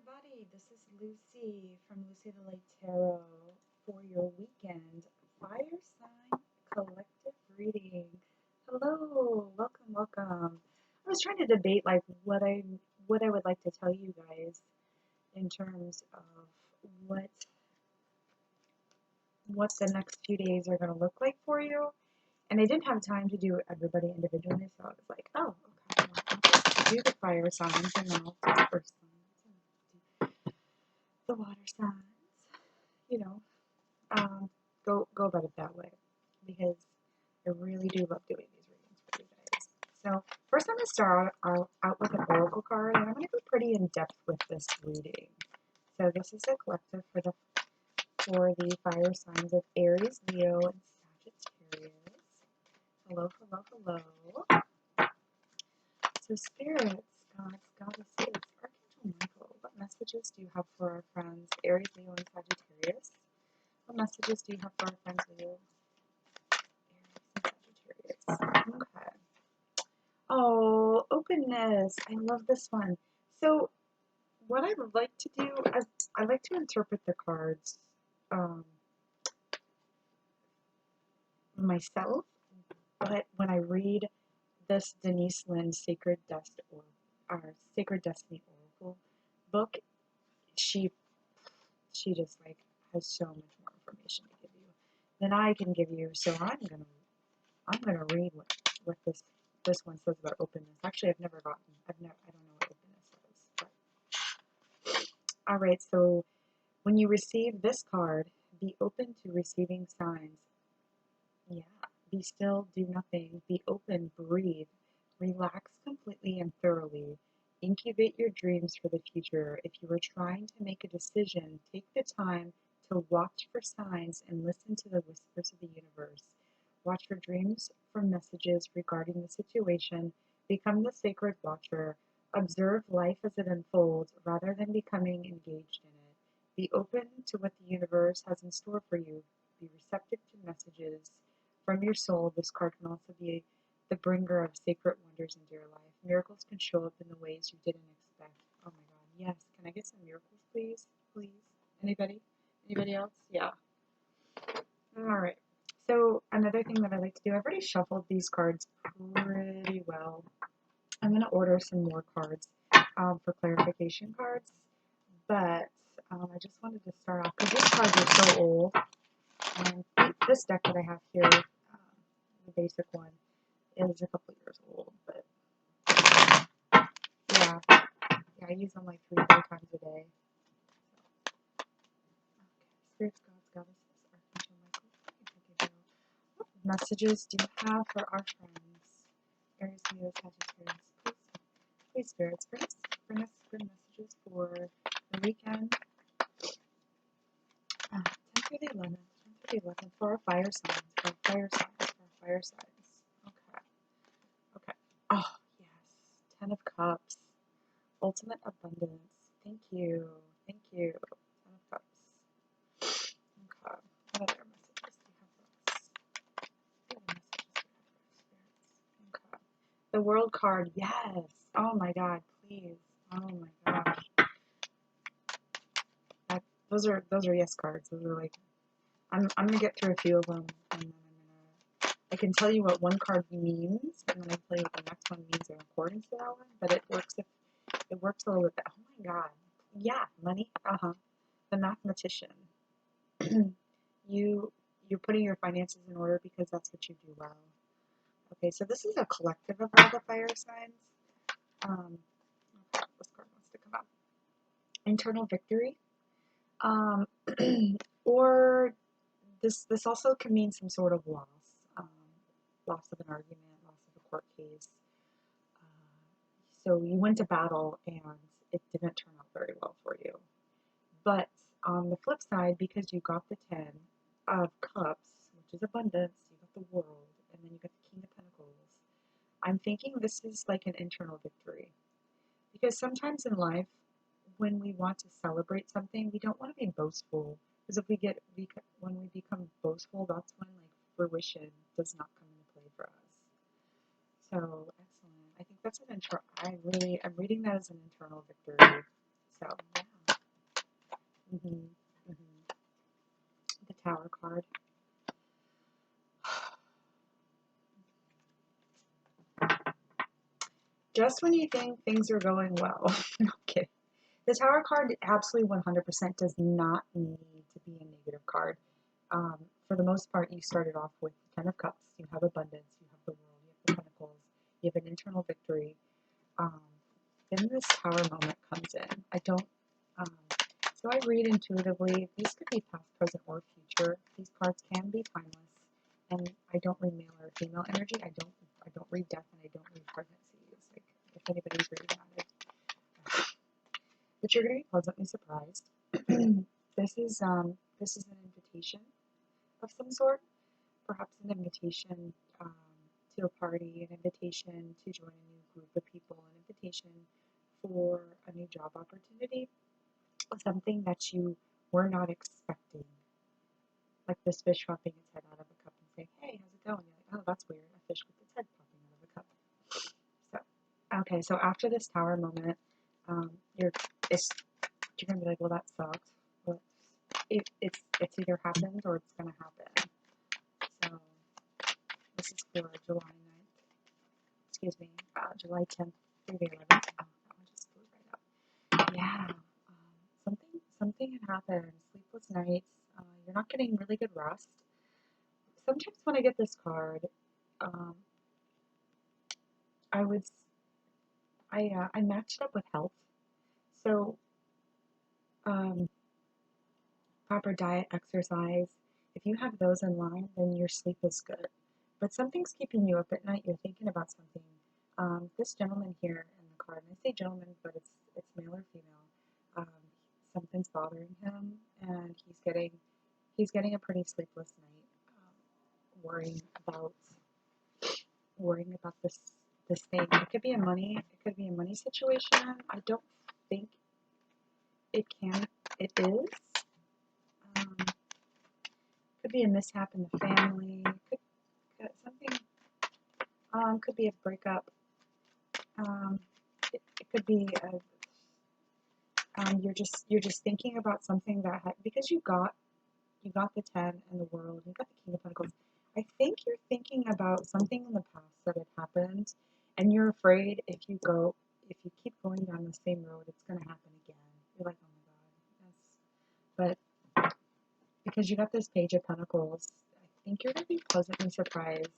everybody. This is Lucy from Lucy the Lake Tarot for your weekend fire sign collective reading. Hello, welcome. I was trying to debate like what I would like to tell you guys in terms of what the next few days are going to look like for you, and I didn't have time to do everybody individually, so I was like, oh, okay, I'll just do the fire signs and then I'll do the earth signs. The water signs, you know, go about it that way, because I really do love doing these readings for you guys. So first I'm going to start out with an oracle card, and I'm going to go pretty in depth with this reading. So this is a collective for the fire signs of Aries, Leo, and Sagittarius. Hello. So spirits, goddesses, Archangel Michael, what messages do you have for our friends Aries, Leo, and Sagittarius? What messages do you have for our friends Leo, Aries, and Sagittarius? Okay. Oh, openness. I love this one. So what I would like to do is I like to interpret the cards myself, but when I read this Denise Lynn Sacred Destiny Oracle book, she just like has so much more information to give you than I can give you. So I'm gonna read what this one says about openness. Actually, I don't know what openness is. But all right, so when you receive this card, be open to receiving signs. Yeah, be still, do nothing, be open, breathe, relax completely and thoroughly. Incubate your dreams for the future. If you are trying to make a decision, take the time to watch for signs and listen to the whispers of the universe. Watch for dreams for messages regarding the situation. Become the sacred watcher. Observe life as it unfolds rather than becoming engaged in it. Be open to what the universe has in store for you. Be receptive to messages from your soul. This card can also be the bringer of sacred wonders into your life. Miracles can show up in the ways you didn't expect. Oh my God, yes. Can I get some miracles, please? Please? Anybody? Anybody else? Yeah. All right. So another thing that I like to do, I've already shuffled these cards pretty well. I'm going to order some more cards for clarification cards, but I just wanted to start off because these cards are so old. And this deck that I have here, the basic one, is a couple years old, but yeah, I use them like 3 or 4 times a day. Okay, spirits, gods, goddesses, Archangel Michael, what messages do you have for our friends, Aries, Leo, Sagittarius? Please, spirits, bring us good messages for the weekend. 10 through the 11th, for our fire signs, Okay. Oh, yes. 10 of Cups. Ultimate abundance. Thank you. 10 of Cups. Okay. What other messages do you have for us? Okay. The World card. Yes. Oh my God. Please. Oh my gosh. Those are yes cards. Those are like, I'm gonna get through a few of them, and then I can tell you what one card means, and then I tell you what the next one means in accordance to that one. But it works a little bit. Oh my God, yeah, money. The mathematician. You're putting your finances in order because that's what you do well. Okay, so this is a collective of all the fire signs. Okay, this card wants to come up. Internal victory. Or this also can mean some sort of loss. Loss of an argument, loss of a court case. So you went to battle and it didn't turn out very well for you. But on the flip side, because you got the 10 of Cups, which is abundance, you got the World, and then you got the King of Pentacles, I'm thinking this is like an internal victory. Because sometimes in life, when we want to celebrate something, we don't want to be boastful. Because when we become boastful, that's when like fruition does not come into play for us. So excellent. I think that's I'm reading that as an internal victory. So yeah. Mm-hmm. Mm-hmm. The Tower card. Just when you think things are going well. Okay. The Tower card absolutely 100% does not need to be a negative card. For the most part, you started off with the Ten of Cups. You have abundance. You have the world. You have the Pentacles. You have an internal victory. Then this Tower moment comes in. I don't. So I read intuitively. These could be past, present, or future. These cards can be timeless. And I don't read male or female energy. I don't read death, and I don't read pregnancies. Like if anybody's reading that, but you're going to be pleasantly surprised. This is an invitation of some sort, perhaps an invitation to a party, an invitation to join a new group of people, an invitation for a new job opportunity, something that you were not expecting, like this fish popping its head out of a cup and saying, "Hey, how's it going?" You're like, "Oh, that's weird, a fish with its head popping out of a cup." So, okay, so after this Tower moment, you're gonna be like, "Well, that sucks." Well, it's either happened or it's gonna happen. So this is for July 9th. Excuse me, July 10th through the 11th. Oh, that one just blew right up. Yeah, something had happened. Sleepless nights. You're not getting really good rest. Sometimes when I get this card, um, I would I matched up with health. So proper diet, exercise. If you have those in line, then your sleep is good. But something's keeping you up at night. You're thinking about something. This gentleman here in the card, and I say gentleman, but it's male or female. Something's bothering him, and he's getting a pretty sleepless night, worrying about this thing. It could be a money situation. I don't think it can. It is. Could be a mishap in the family. Something. Could be a breakup. It could be you're just thinking about something that because you got the 10 and the world, you got the King of Pentacles. I think you're thinking about something in the past that had happened, and you're afraid if you keep going down the same road, it's going to happen again. You're like, oh my God, but because you got this Page of Pentacles, I think you're going to be pleasantly surprised.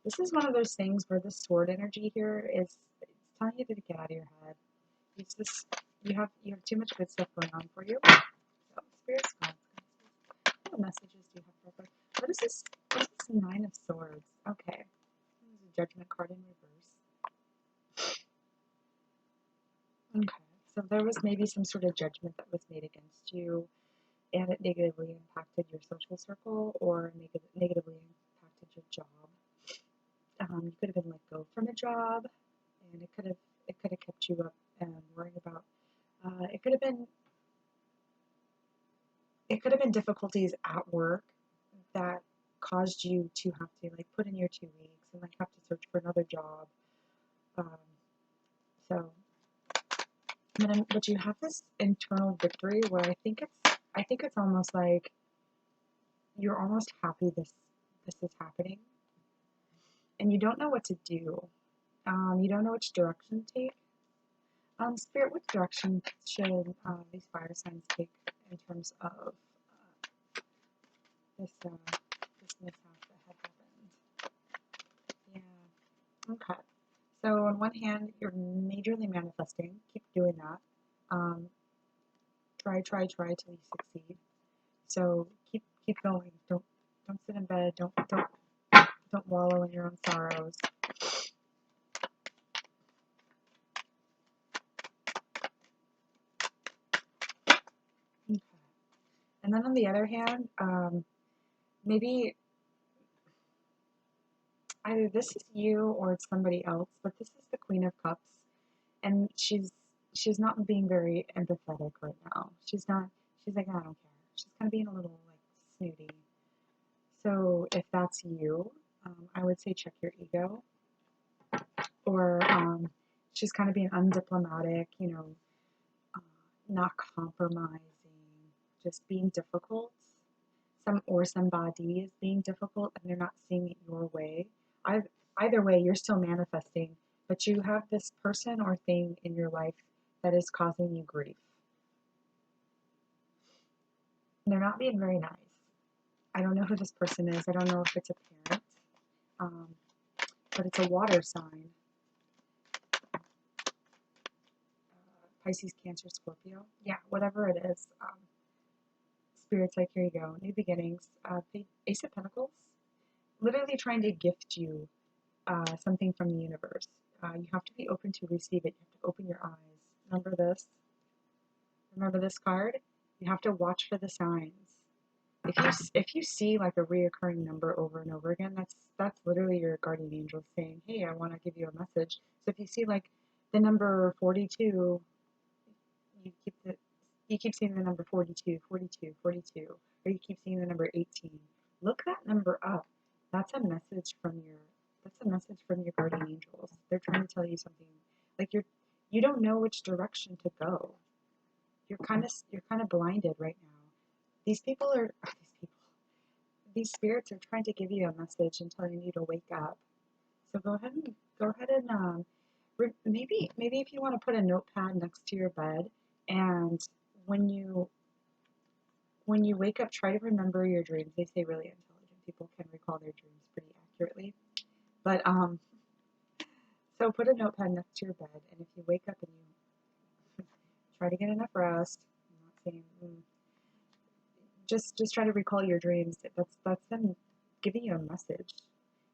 This is one of those things where the sword energy here is it's telling you to get out of your head. It's just you have too much good stuff going on for you. So spirits, what messages do you have for us? What is this? What is this Nine of Swords? Okay, this is a Judgment card in reverse. Okay, so there was maybe some sort of judgment that was made against you, and it negatively impacted your social circle or negatively impacted your job. You could have been let go from a job, and it could have kept you up and worrying about. It could have been difficulties at work that caused you to have to like put in your 2 weeks and like have to search for another job. So, but you have this internal victory where I think it's almost like you're almost happy this is happening, and you don't know what to do. You don't know which direction to take. Spirit, what direction should these fire signs take in terms of this mishap that had happened? Yeah. Okay. So on one hand, you're majorly manifesting. Keep doing that. Try till you succeed. So keep going. Don't sit in bed. Don't wallow in your own sorrows. Okay. And then on the other hand, maybe either this is you or it's somebody else, but this is the Queen of Cups, and she's not being very empathetic right now. She's like, I don't care. She's kind of being a little like snooty. So if that's you, I would say check your ego. Or she's kind of being undiplomatic, not compromising. just being difficult, somebody is being difficult and they're not seeing it your way. Either way, you're still manifesting, but you have this person or thing in your life that is causing you grief. And they're not being very nice. I don't know who this person is. I don't know if it's a parent, but it's a water sign. Pisces, Cancer, Scorpio. Yeah, whatever it is. Spirit's like, here you go. New beginnings. Ace of Pentacles. Literally trying to gift you something from the universe. You have to be open to receive it. You have to open your eyes. Remember this? Remember this card? You have to watch for the signs. If you see like a reoccurring number over and over again, that's literally your guardian angel saying, hey, I want to give you a message. So if you see like the number 42, you keep seeing the number 42, 42, 42, or you keep seeing the number 18. Look that number up. That's a message from your guardian angels. They're trying to tell you something. Like you don't know which direction to go. You're kind of blinded right now. These spirits are trying to give you a message and telling you to wake up. So go ahead and maybe if you want to put a notepad next to your bed, and when you wake up, try to remember your dreams. They say really intelligent people can recall their dreams pretty accurately. But so put a notepad next to your bed, and if you wake up and you try to get enough rest, I'm not saying just try to recall your dreams. That's them giving you a message.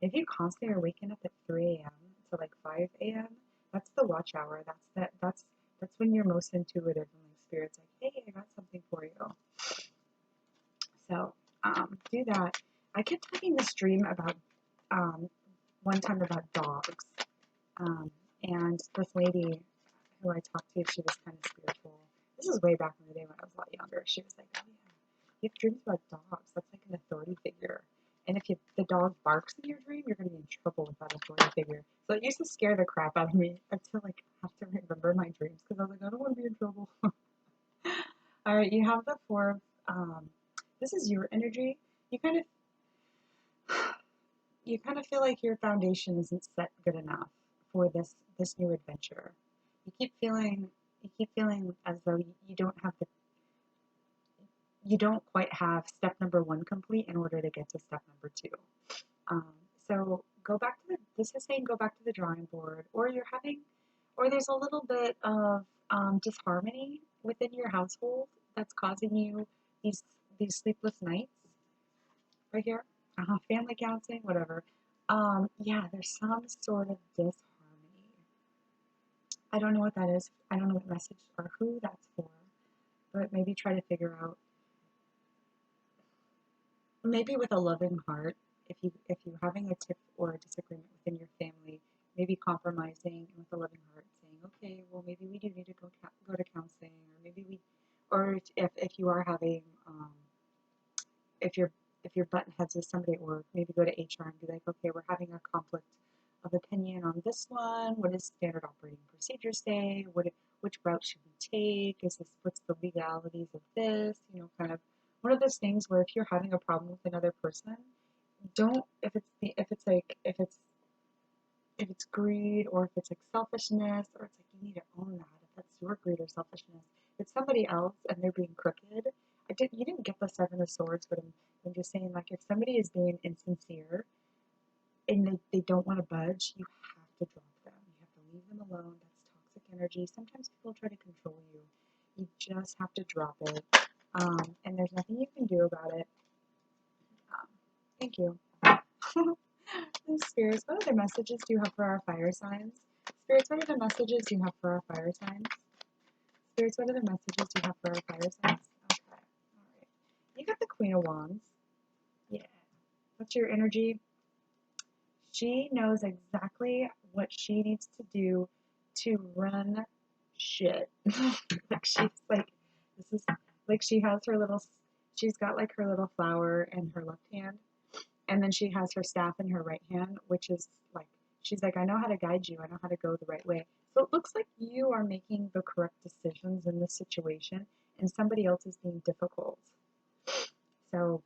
If you constantly are waking up at 3 a.m. to like 5 a.m., that's the watch hour. That's when you're most intuitive, and like spirit's like, hey, I got something for you. So do that. I kept having this dream about one time about dogs, and this lady who I talked to, she was kind of spiritual. This is way back in the day when I was a lot younger. She was like, oh yeah, you have dreams about dogs. That's like an authority figure. And if the dog barks in your dream, you're going to be in trouble with that authority figure. So it used to scare the crap out of me. I have to have to remember my dreams because I was like, I don't want to be in trouble. All right, you have the 4 of, this is your energy. You kind of feel like your foundation isn't set good enough for this new adventure. You keep feeling as though you don't quite have step number 1 complete in order to get to step number 2. So this is saying go back to the drawing board, or there's a little bit of disharmony within your household that's causing you these sleepless nights right here. Family counseling, whatever. Yeah, there's some sort of disharmony. I don't know what that is. I don't know what message or who that's for, but maybe try to figure out. Maybe with a loving heart, if you're having a tiff or a disagreement within your family, maybe compromising with a loving heart, saying, okay, well maybe we do need to go to counseling, or if you are having if you're button heads with somebody at work, maybe go to HR and be like, okay, we're having a conflict of opinion on this one. What does standard operating procedure say? Which route should we take? What's the legalities of this? Kind of one of those things where if you're having a problem with another person, if it's greed, or if it's like selfishness, or it's like you need to own that. If that's your greed or selfishness, if it's somebody else and they're being crooked. You didn't get the 7 of Swords, but I'm just saying, like, if somebody is being insincere and they don't want to budge, you have to drop them. You have to leave them alone. That's toxic energy. Sometimes people try to control you. You just have to drop it. And there's nothing you can do about it. Thank you. Spirits, what other messages do you have for our fire signs? Spirits, what other messages do you have for our fire signs? Spirits, what other messages do you have for our fire signs? Okay. Alright. You got the Queen of Wands. Yeah. That's your energy. She knows exactly what she needs to do to run shit. She's got like her little flower in her left hand, and then she has her staff in her right hand, which is like, she's like, I know how to guide you. I know how to go the right way. So it looks like you are making the correct decisions in this situation, and somebody else is being difficult. So,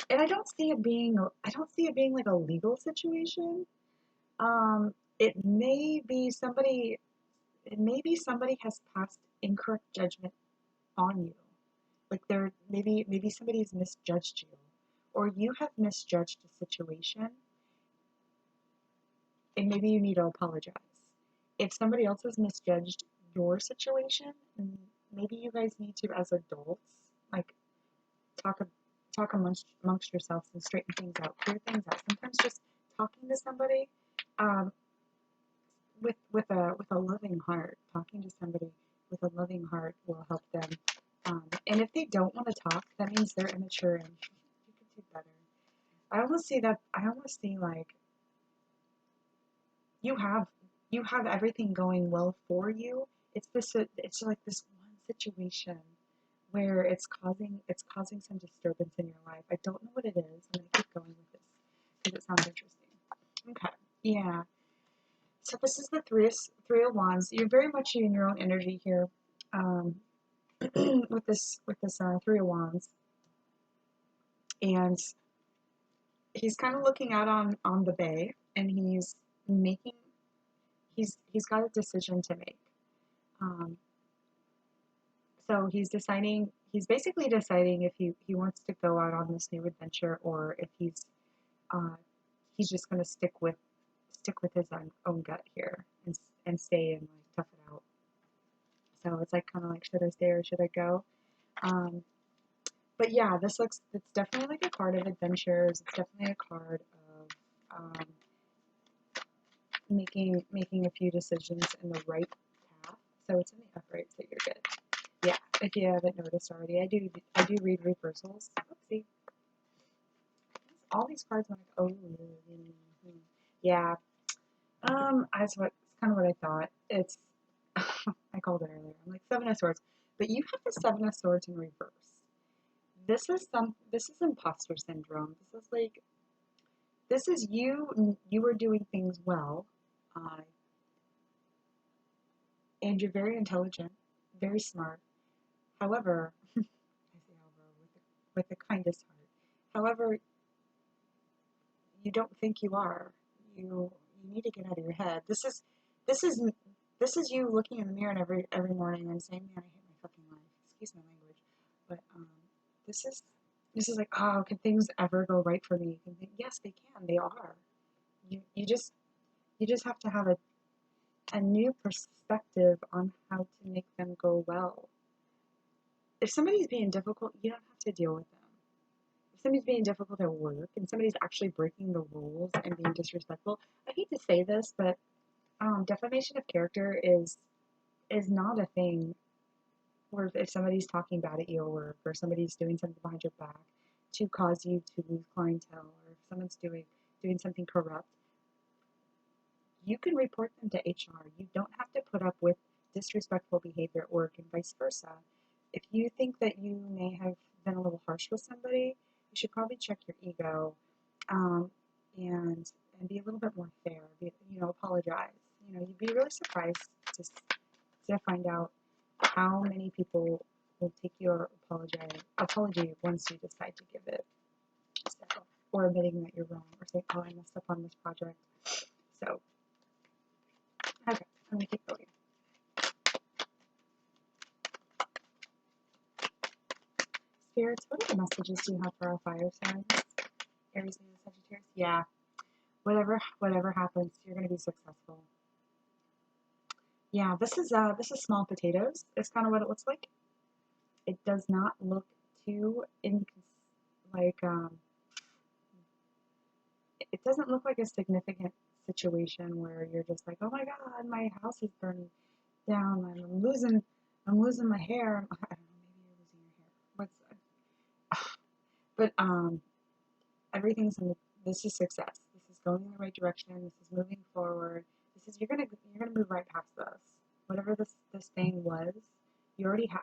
and I don't see it being like a legal situation. It may be somebody has passed incorrect judgment on you. Like maybe somebody's misjudged you, or you have misjudged a situation, and maybe you need to apologize. If somebody else has misjudged your situation, maybe you guys need to, as adults, like talk amongst yourselves and straighten things out, clear things out. Sometimes just talking to somebody, um, with a loving heart, talking to somebody with a loving heart will help them. And if they don't want to talk, that means they're immature and you could do better. I almost see that. I almost see like you have everything going well for you. It's like this one situation where it's causing some disturbance in your life. I don't know what it is. I'm gonna keep going with this because it sounds interesting. Okay. Yeah. So this is the three of wands. You're very much in your own energy here, um, with this three of wands, and he's kind of looking out on the bay, and making he's got a decision to make. Um, so he's basically deciding if he wants to go out on this new adventure, or if uh, he's just going to stick with his own gut here and stay and like tough it out. So it's like kind of like, should I stay or should I go? But yeah, it's definitely like a card of adventures. It's definitely a card of making a few decisions in the right path. So it's in the upright, so you're good. Yeah, if you haven't noticed already, I do read reversals. Oopsie. All these cards are like, oh, yeah. It's kind of what I thought. It's I called it earlier. I'm like Seven of Swords, but you have the Seven of Swords in reverse. This is imposter syndrome. This is you. You are doing things well, and you're very intelligent, very smart. However, I say however with the kindest heart. However, you don't think you are. You need to get out of your head. This is you looking in the mirror every morning and saying, "Man, I hate my fucking life." Excuse my language, but this is like, oh, can things ever go right for me? Yes, they can. They are. You just have to have a new perspective on how to make them go well. If somebody's being difficult, you don't have to deal with them. If somebody's being difficult at work and somebody's actually breaking the rules and being disrespectful, I hate to say this, but defamation of character is not a thing where if somebody's talking bad at you at work or somebody's doing something behind your back to cause you to lose clientele, or if someone's doing something corrupt, you can report them to HR. You don't have to put up with disrespectful behavior at work and vice versa. If you think that you may have been a little harsh with somebody, you should probably check your ego, and be a little bit more fair. Apologize. You'd be really surprised to find out how many people will take your apology once you decide to give it. So, or admitting that you're wrong, or saying, "Oh, I messed up on this project." So, okay, I'm gonna keep going. Spirits, what are the messages do you have for our fire signs? Aries, Leo, Sagittarius. Yeah, whatever happens, you're gonna be successful. Yeah, this is small potatoes. It's kind of what it looks like. It does not look too like it doesn't look like a significant situation where you're just like, oh my god, my house is burning down. I'm losing my hair. I don't know, maybe you're losing your hair. But everything's this is success. This is going in the right direction. This is moving forward. This is you're gonna move right past this. Whatever this thing was, you already have.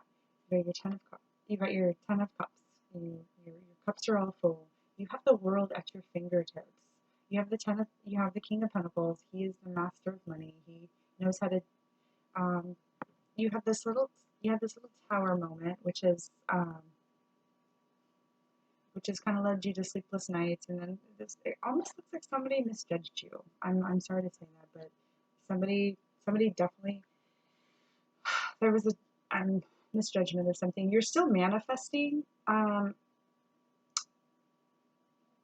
You got your 10 of cups. You got your 10 of cups. Your cups are all full. You have the world at your fingertips. You have the King of Pentacles. He is the master of money. He knows how to you have this little tower moment, which is kind of led you to sleepless nights, and then it almost looks like somebody misjudged you. I'm sorry to say that, but somebody definitely, there was a misjudgment of something. You're still manifesting.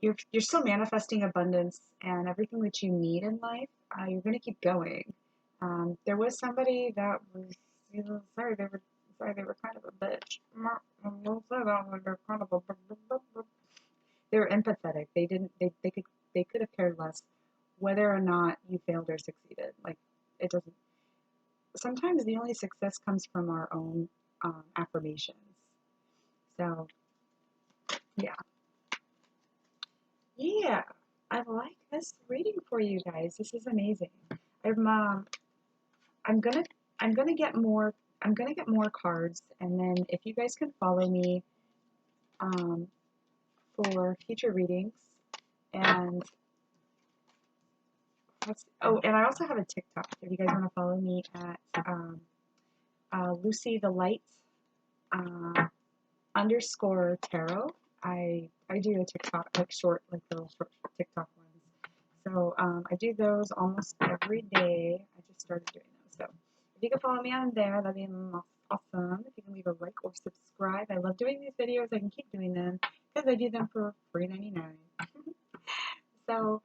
You're still manifesting abundance and everything that you need in life. You're going to keep going. There was somebody that was, sorry, they were kind of a bitch. They were empathetic. They could have cared less whether or not you failed or succeeded. Like, it doesn't. Sometimes the only success comes from our own affirmations. So, yeah. Yeah, I like this reading for you guys. This is amazing. I'm gonna I'm gonna get more cards, and then if you guys can follow me um, for future readings, and and I also have a TikTok. If you guys want to follow me at Lucy the Light _ tarot. I do a TikTok, like little short TikTok ones. So I do those almost every day. I just started doing those. So if you can follow me on there, that'd be awesome. If you can leave a like or subscribe. I love doing these videos. I can keep doing them because I do them for $3.99. So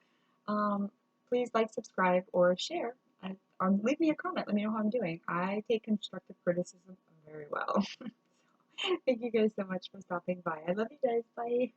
please like, subscribe, or share. Or leave me a comment. Let me know how I'm doing. I take constructive criticism very well. Thank you guys so much for stopping by. I love you guys. Bye.